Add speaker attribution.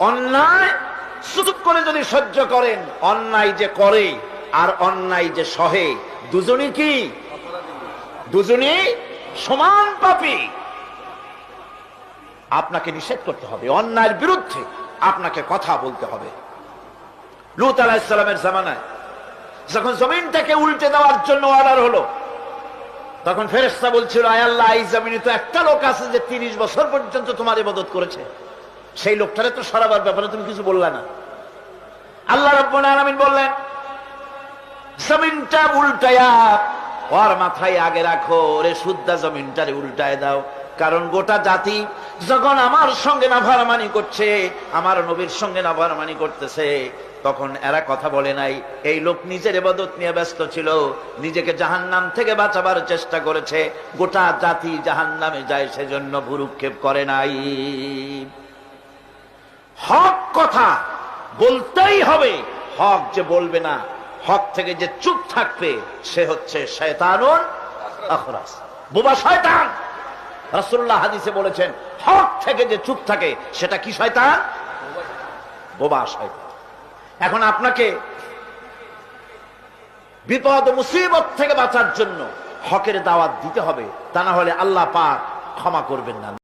Speaker 1: অন্যায় চুপ করে যদি সহ্য করেন, অন্যায় যে করে আর অন্যায় যে সহে, দুজনই কি? দুজনই সমান পাপী। আপনাকে নিষেধ করতে হবে, অন্যায়ের বিরুদ্ধে আপনাকে কথা বলতে হবে। লূত আলাইহিস সালামের জামানায় যখন জমিনটাকে উল্টে দেওয়ার জন্য অর্ডার হলো, তখন ফেরেশতা বলছিল, আয় আল্লাহ, এই জমিনে তো একটা লোক আছে যে 30 বছর পর্যন্ত তোমার ইবাদত করেছে, সেই লোকটারে তো সরাবার ব্যাপারে তুমি কিছু বললা না। আল্লাহ রাব্বুল আলামিন বললেন, জমিনটা উল্টায়া ওর মাথায় আগে রাখো, ওরে শুদ্ধা জমিনটারে উল্টায় দাও। কারণ গোটা জাতি যখন আমার সঙ্গে নাফরমানি করছে, আমার নবীর সঙ্গে নাফরমানি করতেছে, তখন এরা কথা বলে নাই। এই লোক নিজের ইবাদত নিয়ে ব্যস্ত ছিল, নিজেকে জাহান্নাম থেকে বাঁচাবার চেষ্টা করেছে। গোটা জাতি জাহান্নামে যায়, সেজন্য ভুরুক্ষেপ করে নাই। হক কথা বলতেই হবে। হক যে বলবে না, হক থেকে যে চুপ থাকবে, সে হচ্ছে শয়তানুন আখরাস, বোবা শয়তান। রাসূলুল্লাহ হাদিসে বলেছেন, হক থেকে যে চুপ থাকে সেটা কি শয়তান? বোবা শয়তান। এখন আপনাকে বিপদ মুসিবত থেকে বাঁচার জন্য হকের দাওয়াত দিতে হবে, তা না হলে আল্লাহ পাক ক্ষমা করবেন না।